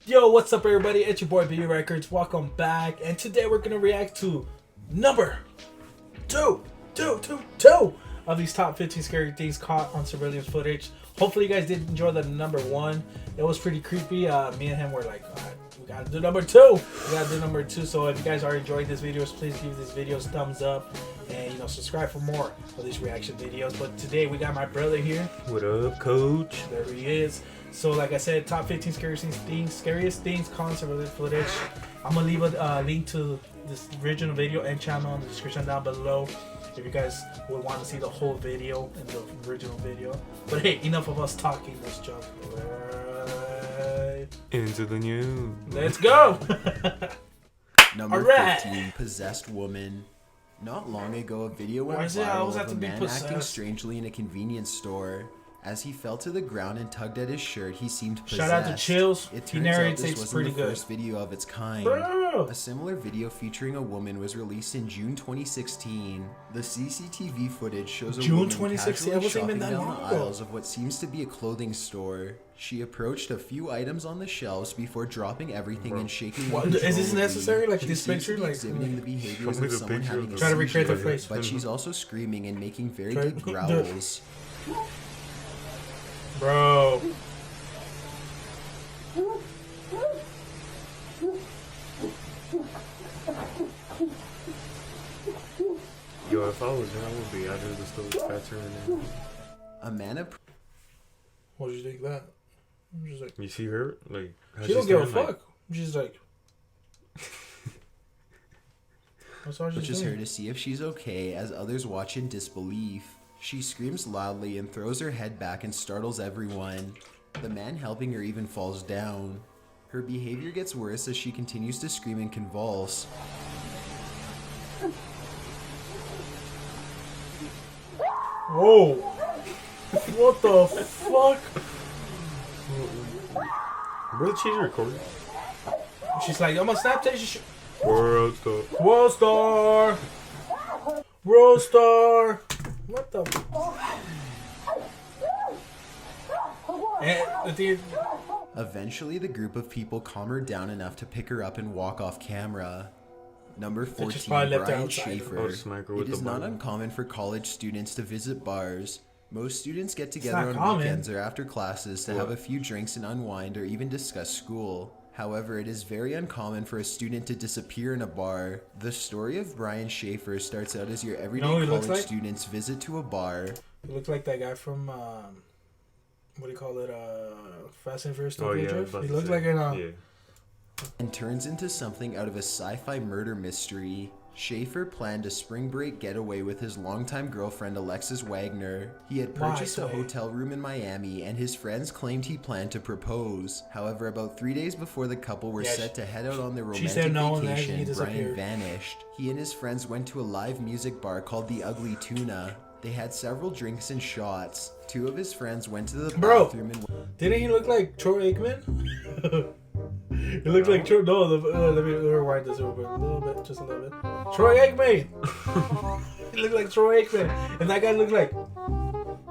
Yo, what's up everybody? It's your boy BBRecords. Welcome back. And today we're going to react to number two of these top 15 scary things caught on surveillance footage. Hopefully you guys did enjoy the number one. It was pretty creepy. Me and him were like, all right, we got to do number two. So if you guys are enjoying these videos, please give these videos thumbs up. And subscribe for more of these reaction videos. But today we got my brother here. What up, coach? There he is. So like I said, top 15 scariest things caught on surveillance footage. I'm gonna leave a link to this original video and channel in the description down below if you guys would want to see the whole video and the original video. But hey, enough of us talking. Let's jump right into the news. Let's go. Number 15, possessed woman. Not long ago, a video went viral of a man acting strangely in a convenience store. As he fell to the ground and tugged at his shirt, he seemed possessed. Shout out to Chills. It turns out this wasn't the first video of its kind. Bro. A similar video featuring a woman was released in June 2016. The CCTV footage shows a woman casually shopping down the aisles of what seems to be a clothing store. She approached a few items on the shelves before dropping everything and shaking. Is this necessary? Like this picture, like exhibiting the behaviors of someone having a try to recreate the face, but she's also screaming and making very deep growls. Bro. Yo, if I was her, I would be out of the store faster than a man what did you think of that? I'm just like, you see her? Like, she don't give a fuck. She's like, pushes her to see if she's okay as others watch in disbelief. She screams loudly and throws her head back and startles everyone. The man helping her even falls down. Her behavior gets worse as she continues to scream and convulse. whoa. What the fuck? Really, she's recording? She's like, I'm a Snapchat. World star. World star. World star. What the Eventually, the group of people calm her down enough to pick her up and walk off camera. Number 14, Brian Schaefer. It is not uncommon for college students to visit bars. Most students get together on weekends or after classes to have a few drinks and unwind or even discuss school. However, it is very uncommon for a student to disappear in a bar. The story of Brian Schaefer starts out as your everyday college student's visit to a bar. He looks like that guy from, what do you call it, Fast and Furious Tokyo Drift? He looks like an, and turns into something out of a sci-fi murder mystery. Schaefer planned a spring break getaway with his longtime girlfriend Alexis Wagner. He had purchased a hotel room in Miami and his friends claimed he planned to propose. However, about 3 days before the couple were set to head out on their romantic vacation, Brian vanished. He and his friends went to a live music bar called the Ugly Tuna. They had several drinks and shots. Two of his friends went to the bathroom and... Didn't he look like Troy Aikman? He looked like Troy. No, let me rewind this real quick. A little bit, just a little bit. Troy Aikman! He looked like Troy Aikman. And that guy looked like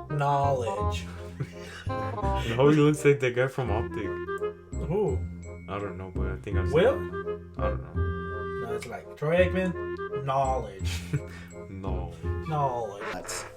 knowledge. No, he looks like that guy from Optic. Who? I don't know, but I think I've seen Will? him. I don't know. No, it's like Troy Aikman, knowledge. No. Knowledge.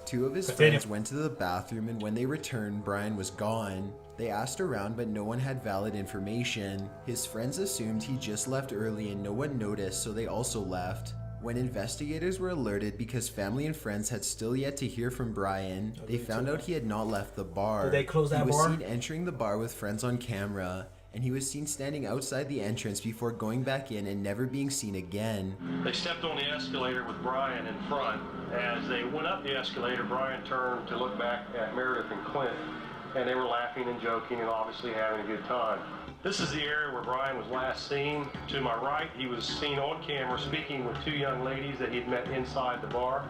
Two of his friends went to the bathroom and when they returned, Brian was gone. They asked around but no one had valid information. His friends assumed he just left early and no one noticed, so they also left. When investigators were alerted because family and friends had still yet to hear from Brian, they found out he had not left the bar. Did they close that bar? He was seen entering the bar with friends on camera, and he was seen standing outside the entrance before going back in and never being seen again. They stepped on the escalator with Brian in front. As they went up the escalator, Brian turned to look back at Meredith and Clint, and they were laughing and joking and obviously having a good time. This is the area where Brian was last seen. To my right, he was seen on camera speaking with two young ladies that he'd met inside the bar.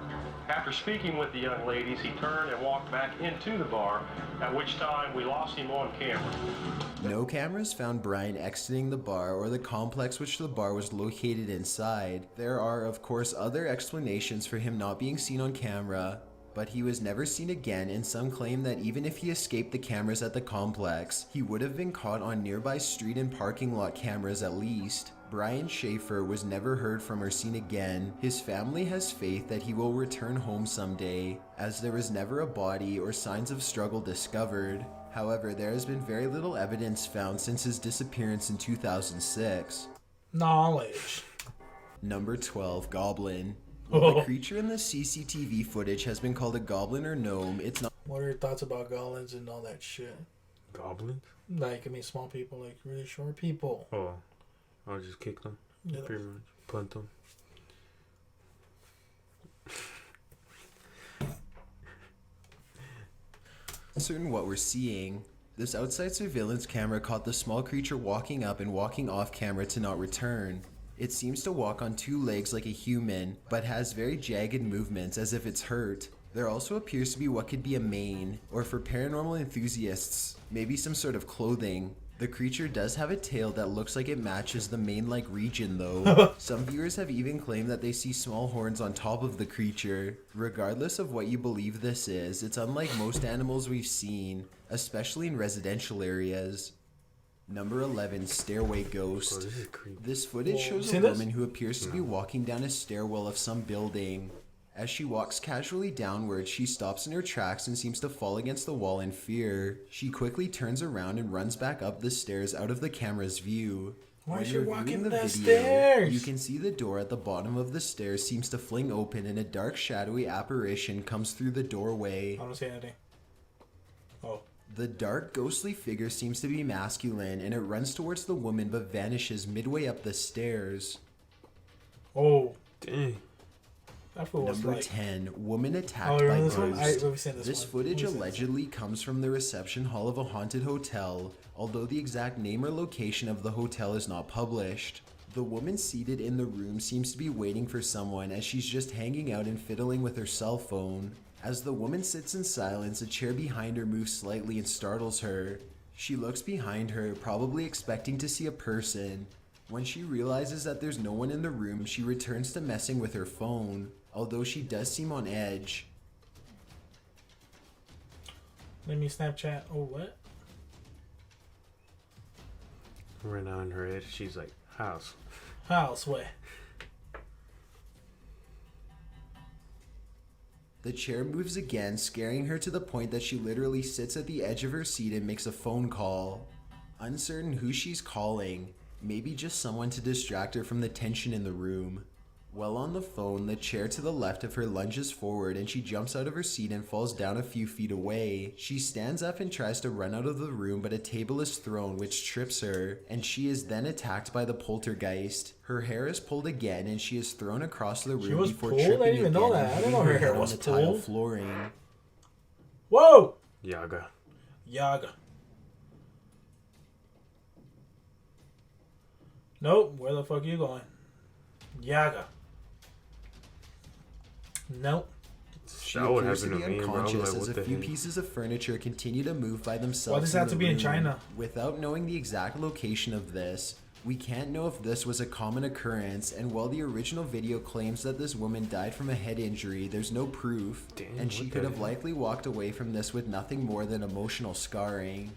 After speaking with the young ladies, he turned and walked back into the bar, at which time we lost him on camera. No cameras found Brian exiting the bar or the complex which the bar was located inside. There are, of course, other explanations for him not being seen on camera. but he was never seen again, and some claim that even if he escaped the cameras at the complex, he would have been caught on nearby street and parking lot cameras at least. Brian Schaefer was never heard from or seen again. His family has faith that he will return home someday, as there was never a body or signs of struggle discovered. However, there has been very little evidence found since his disappearance in 2006. Knowledge. Number 12, Goblin. While the creature in the CCTV footage has been called a goblin or gnome, it's not. What are your thoughts about goblins and all that shit? Goblins? Like, I mean, small people, like really short people. Oh, I'll just kick them. Yeah. Pretty much. Punt them. Certain what we're seeing. This outside surveillance camera caught the small creature walking up and walking off camera to not return. It seems to walk on two legs like a human, but has very jagged movements as if it's hurt. There also appears to be what could be a mane, or for paranormal enthusiasts, maybe some sort of clothing. The creature does have a tail that looks like it matches the mane-like region though. Some viewers have even claimed that they see small horns on top of the creature. Regardless of what you believe this is, it's unlike most animals we've seen, especially in residential areas. Number 11, Stairway Ghost. Oh, this is creepy. This footage shows a woman who appears to be walking down a stairwell of some building. As she walks casually downwards, she stops in her tracks and seems to fall against the wall in fear. She quickly turns around and runs back up the stairs out of the camera's view. Why When is she you're walking viewing the the video, stairs? you can see the door at the bottom of the stairs seems to fling open and a dark shadowy apparition comes through the doorway. I don't see anything. Oh. The dark, ghostly figure seems to be masculine, and it runs towards the woman but vanishes midway up the stairs. Oh. Dang. That fool was Number like... 10, woman attacked Oh, by remember this one? ghost. We've seen this This one. footage We've seen this allegedly comes from the reception hall of a haunted hotel, although the exact name or location of the hotel is not published. The woman seated in the room seems to be waiting for someone, as she's just hanging out and fiddling with her cell phone. As the woman sits in silence, a chair behind her moves slightly and startles her. She looks behind her, probably expecting to see a person. When she realizes that there's no one in the room, she returns to messing with her phone, although she does seem on edge. Let me Snapchat. Oh, what? Right now in her head, she's like, house. House, what? The chair moves again, scaring her to the point that she literally sits at the edge of her seat and makes a phone call. Uncertain who she's calling, maybe just someone to distract her from the tension in the room. While on the phone, the chair to the left of her lunges forward and she jumps out of her seat and falls down a few feet away. She stands up and tries to run out of the room, but a table is thrown which trips her, and she is then attacked by the poltergeist. Her hair is pulled again and she is thrown across the room was before pulled? I tripping didn't even again know and that. I didn't hitting know her her hair head on was the tile pulled. flooring. Whoa! YAAAGAAAA. YAAAGAAAA. Nope. Where the fuck are you going? YAAAGAAAA. Nope. She That would appears to happen be to me, bro. I'm unconscious like, as what a the few heck? pieces of furniture continue to move by themselves. Why does it have the to be in room. China? Without knowing the exact location of this, we can't know if this was a common occurrence, and while the original video claims that this woman died from a head injury, there's no proof, Damn, and she what could the have heck? likely walked away from this with nothing more than emotional scarring.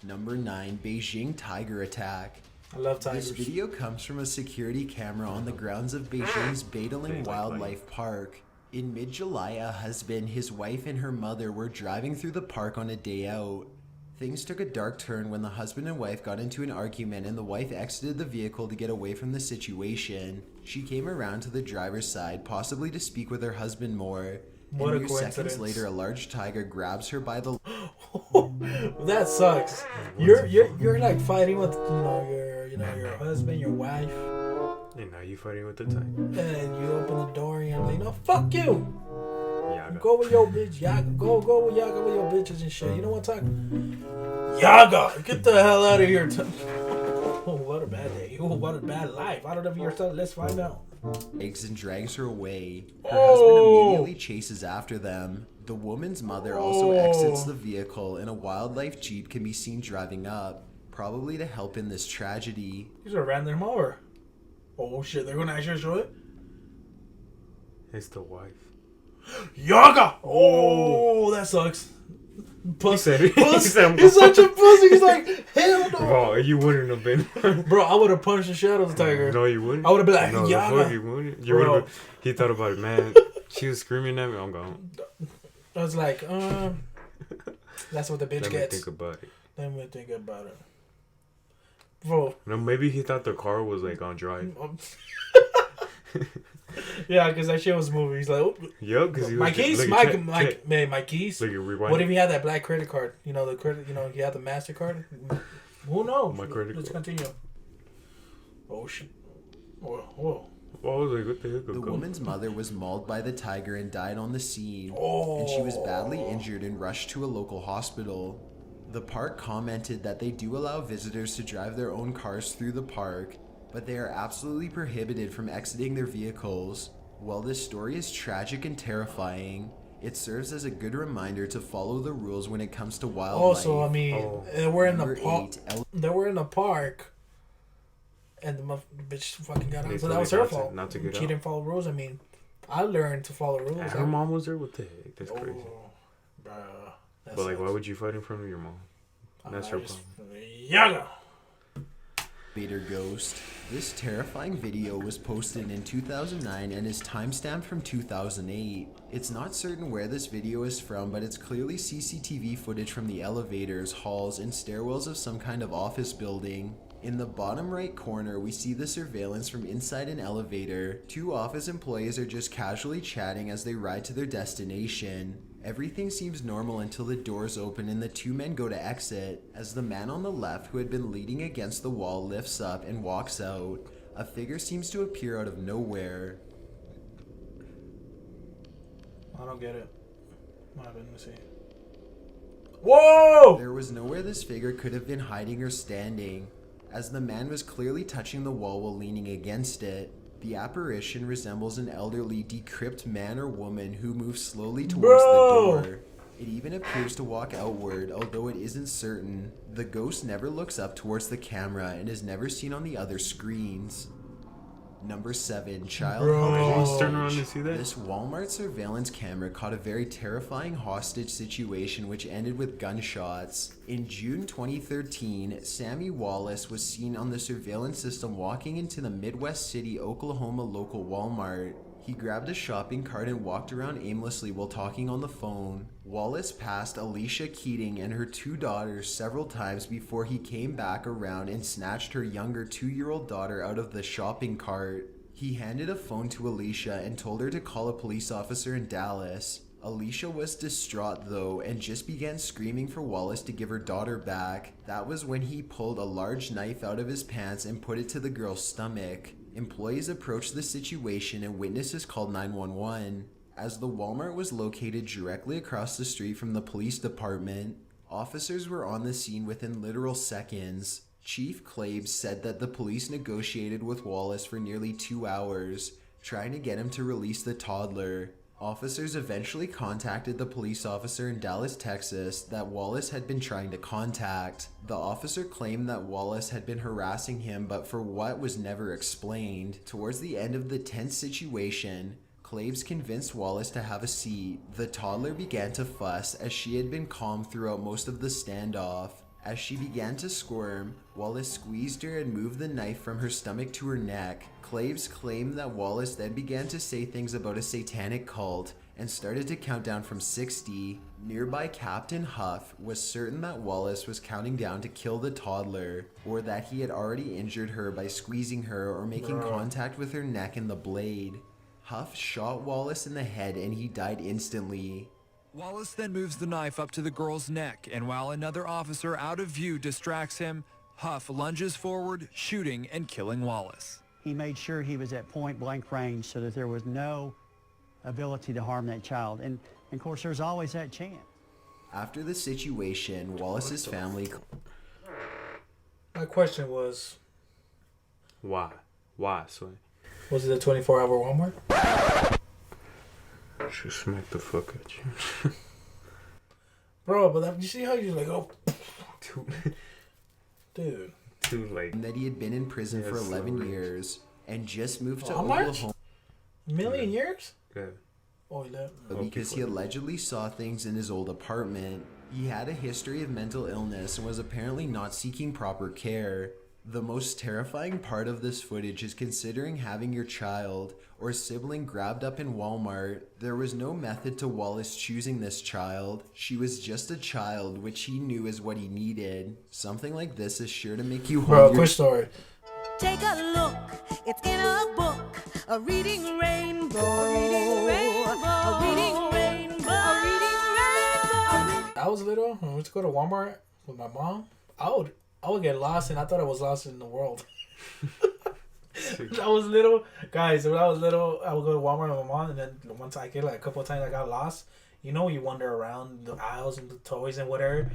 Number 9, Beijing Tiger Attack. I love tigers. This video comes from a security camera on the grounds of Beijing's Beideling Wildlife Park. In mid-July, a husband, his wife, and her mother were driving through the park on a day out. Things took a dark turn when the husband and wife got into an argument and the wife exited the vehicle to get away from the situation. She came around to the driver's side, possibly to speak with her husband more. What a and mere seconds coincidence. later, a large tiger grabs her by the That sucks. You're like fighting with your husband, your wife, And now you fighting with the tiger. and you open the door and you're like, no, fuck you. YAAAGAAAA. Go with your bitch, YAAAGAAAA. Go with YAAAGAAAA with your bitches and shit. You know what I'm talking? YAAAGAAAA, get the hell out of here. Oh, what a bad day. Oh, what a bad life. I don't know if you're telling. Let's find out. legs and drags her away. Her Oh! husband immediately chases after them. The woman's mother also Oh! exits the vehicle, and a wildlife jeep can be seen driving up, probably to help in this tragedy. You should have ran them over. Oh shit, they're gonna actually show it? It's the wife. YAAAGAAAA! Oh, that sucks. Pussy. He said it. Pussy. He said, He's such a pussy. He's like, hell no. bro, you wouldn't have been. Bro, I would have punched the shit out of the tiger. No, you wouldn't. I would have been like, No, the YAAAGAAAA. fuck you wouldn't. You Bro. would have. He thought about it, man. She was screaming at me. I'm gone. I was like, that's what the bitch Let gets. me think about it. Let me think about it. Bro. No, maybe he thought the car was like on drive. Yeah, because that shit was moving. He's like, oh. Yup, because My keys, my keys. Like, rewind. What if he had that black credit card? You know, the credit. You know, he had the MasterCard. Who knows? My credit Let's card. continue. Oh shit! Whoa! I was like, what the heck? The woman's mother was mauled by the tiger and died on the scene, Oh. and she was badly injured and rushed to a local hospital. The park commented that they do allow visitors to drive their own cars through the park, but they are absolutely prohibited from exiting their vehicles. While this story is tragic and terrifying, it serves as a good reminder to follow the rules when it comes to wildlife. Also, I mean, they were in the Number park. 8, They were in the park, and the bitch fucking got out. They So that was told her her fault. not to get She out. didn't follow rules. I mean, I learned to follow rules. And her mom was there? What the heck? That's crazy. Bruh, that But, like, sucks. why would you fight in front of your mom? That's her problem. YAAAGAAAA! Elevator ghost. This terrifying video was posted in 2009 and is timestamped from 2008. It's not certain where this video is from, but it's clearly CCTV footage from the elevators, halls, and stairwells of some kind of office building. In the bottom right corner, we see the surveillance from inside an elevator. Two office employees are just casually chatting as they ride to their destination. Everything seems normal until the doors open and the two men go to exit. As the man on the left, who had been leaning against the wall, lifts up and walks out, a figure seems to appear out of nowhere. I don't get it. What happened? Let me see. Whoa! There was nowhere this figure could have been hiding or standing, as the man was clearly touching the wall while leaning against it. The apparition resembles an elderly, decrepit man or woman who moves slowly towards the door. It even appears to walk outward, although it isn't certain. The ghost never looks up towards the camera and is never seen on the other screens. Number 7, child Let's turn around hostage. and see that. This Walmart surveillance camera caught a very terrifying hostage situation which ended with gunshots. In June 2013, Sammy Wallace was seen on the surveillance system walking into the Midwest City, Oklahoma local Walmart. He grabbed a shopping cart and walked around aimlessly while talking on the phone. Wallace passed Alicia Keating and her 2 daughters several times before he came back around and snatched her younger 2-year-old daughter out of the shopping cart. He handed a phone to Alicia and told her to call a police officer in Dallas. Alicia was distraught though and just began screaming for Wallace to give her daughter back. That was when he pulled a large knife out of his pants and put it to the girl's stomach. Employees approached the situation and witnesses called 911. As the Walmart was located directly across the street from the police department, officers were on the scene within literal seconds. Chief Claves said that the police negotiated with Wallace for nearly 2 hours, trying to get him to release the toddler. Officers eventually contacted the police officer in Dallas, Texas that Wallace had been trying to contact. The officer claimed that Wallace had been harassing him, but for what was never explained. Towards the end of the tense situation, Claves convinced Wallace to have a seat. The toddler began to fuss as she had been calm throughout most of the standoff. As she began to squirm, Wallace squeezed her and moved the knife from her stomach to her neck. Claves claimed that Wallace then began to say things about a satanic cult and started to count down from 60. Nearby Captain Huff was certain that Wallace was counting down to kill the toddler, or that he had already injured her by squeezing her or making contact with her neck and the blade. Huff shot Wallace in the head and he died instantly. Wallace then moves the knife up to the girl's neck, and while another officer out of view distracts him, Huff lunges forward, shooting and killing Wallace. He made sure he was at point blank range so that there was no ability to harm that child. And of course, there's always that chance. After the situation, Wallace's family... My question was, Why? Why, son? was it a 24-hour Walmart? Should smack the fuck at you. Bro, but you see how you're like, oh, dude. Like, that he had been in prison for 11 years and just moved to Walmart? Oklahoma. A million years? yeah. Oh, he left. Because he allegedly saw things in his old apartment. He had a history of mental illness and was apparently not seeking proper care. The most terrifying part of this footage is considering having your child or sibling grabbed up in Walmart. There was no method to Wallace choosing this child. She was just a child, which he knew is what he needed. Something like this is sure to make you Bro, hold quick story. Take a look, it's in a book, a reading rainbow, a reading rainbow, a reading rainbow, a reading rainbow. I was little. When we went to go to Walmart with my mom. I would get lost, and I thought I was lost in the world. I was little, guys. When I was little, I would go to Walmart with my mom, and then once I get like a couple of times I got lost. You know, you wander around the aisles and the toys and whatever,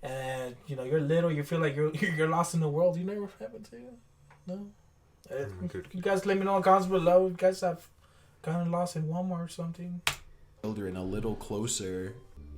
and you know you're little. You feel like you're lost in the world. You never happened to you, no. You guys let me know in the comments below. You guys have gotten lost in Walmart or something. children a little closer.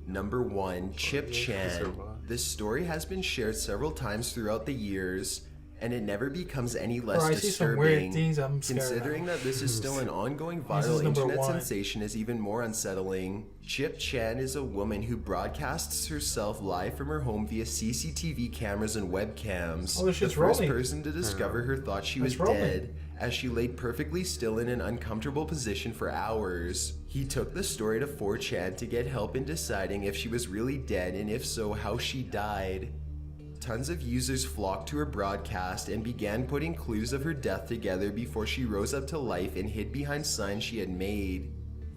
Number 1, Chip Chan. This story has been shared several times throughout the years, and it never becomes any less I see some weird disturbing. things, I'm scared Considering now. that this is still an ongoing This is viral number internet 1. sensation is even more unsettling. Chip Chan is a woman who broadcasts herself live from her home via CCTV cameras and webcams. Oh, The she's first rolling. person to discover her thought she was It's rolling. dead, as she laid perfectly still in an uncomfortable position for hours. He took the story to 4chan to get help in deciding if she was really dead, and if so, how she died. Tons of users flocked to her broadcast and began putting clues of her death together before she rose up to life and hid behind signs she had made.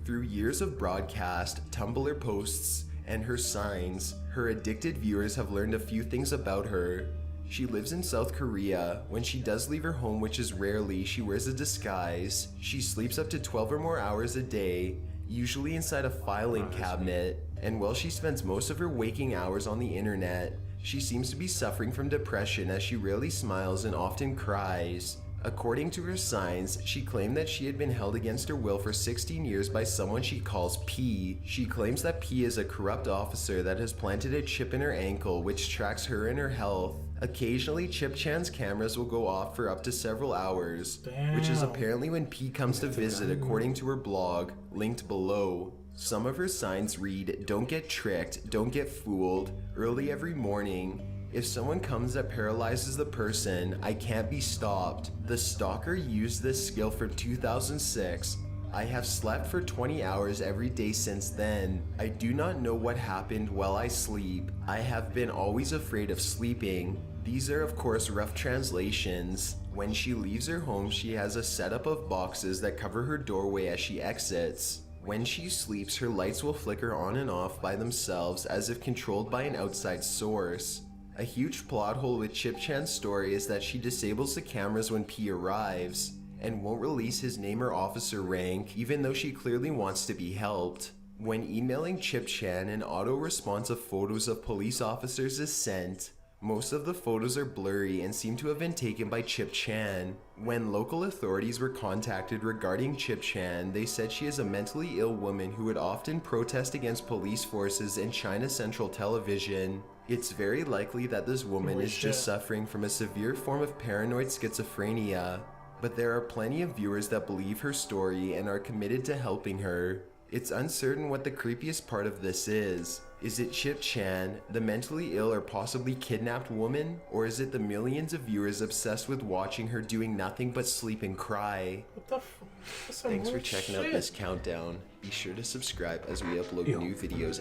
Through years of broadcast, Tumblr posts, and her signs, her addicted viewers have learned a few things about her. She lives in South Korea. When she does leave her home, which is rarely, she wears a disguise. She sleeps up to 12 or more hours a day, usually inside a filing cabinet. And while she spends most of her waking hours on the internet, she seems to be suffering from depression, as she rarely smiles and often cries. According to her signs, she claimed that she had been held against her will for 16 years by someone she calls P. She claims that P is a corrupt officer that has planted a chip in her ankle which tracks her and her health. Occasionally, Chip Chan's cameras will go off for up to several hours, which is Damn. apparently when P comes to visit, according to her blog, linked below. Some of her signs read, "Don't get tricked, don't get fooled, early every morning. If someone comes that paralyzes the person, I can't be stopped. The stalker used this skill from 2006. I have slept for 20 hours every day since then. I do not know what happened while I sleep. I have been always afraid of sleeping." These are of course rough translations. When she leaves her home, she has a setup of boxes that cover her doorway as she exits. When she sleeps, her lights will flicker on and off by themselves as if controlled by an outside source. A huge plot hole with Chip Chan's story is that she disables the cameras when P arrives, and won't release his name or officer rank, even though she clearly wants to be helped. When emailing Chip Chan, an auto-response of photos of police officers is sent. Most of the photos are blurry and seem to have been taken by Chip Chan. When local authorities were contacted regarding Chip Chan, they said she is a mentally ill woman who would often protest against police forces in China Central Television. It's very likely that this woman is just suffering from a severe form of paranoid schizophrenia, but there are plenty of viewers that believe her story and are committed to helping her. It's uncertain what the creepiest part of this is. Is it Chip Chan, the mentally ill or possibly kidnapped woman? Or is it the millions of viewers obsessed with watching her doing nothing but sleep and cry? What the f- that's some Thanks for weird checking out shit. this countdown. Be sure to subscribe as we upload new videos.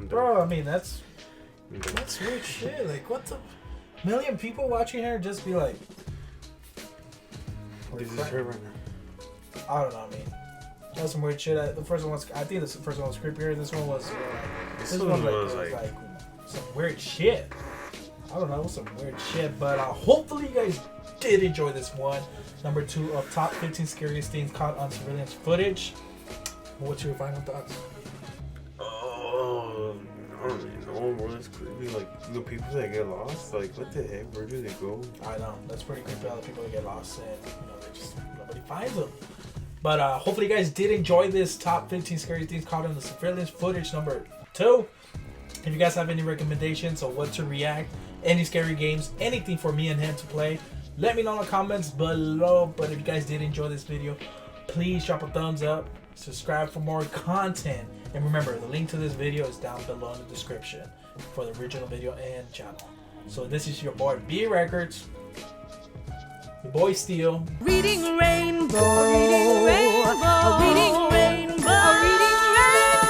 Bro, I mean, that's weird shit. Like, what the million people watching her just be like, This is her right now. I don't know. I mean, that's some weird shit. The first one was, I think the first one was creepier. This one was, This one was like like some weird shit. I don't know, it was some weird shit. But hopefully you guys did enjoy this one. Number 2 of top 15 scariest things caught on surveillance footage. What's your final thoughts? oh, I don't know, bro. It's creepy. Like the people that get lost, like what the heck? Where do they go? I know, that's pretty creepy. All the people that get lost and they just nobody finds them. But hopefully you guys did enjoy this top 15 scary things caught on the surveillance footage number 2. If you guys have any recommendations on what to react, any scary games, anything for me and him to play, let me know in the comments below. But if you guys did enjoy this video, please drop a thumbs up, subscribe for more content, and remember, the link to this video is down below in the description for the original video and channel. So this is your boy BBRecords, your boy Steel. Reading rainbow, reading rainbow, reading rainbow, reading rainbow.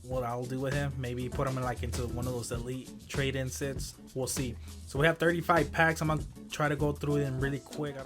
What I'll do with him, maybe put him in like into one of those elite trade-in sets. We'll see. So we have 35 packs. I'm gonna try to go through them really quick.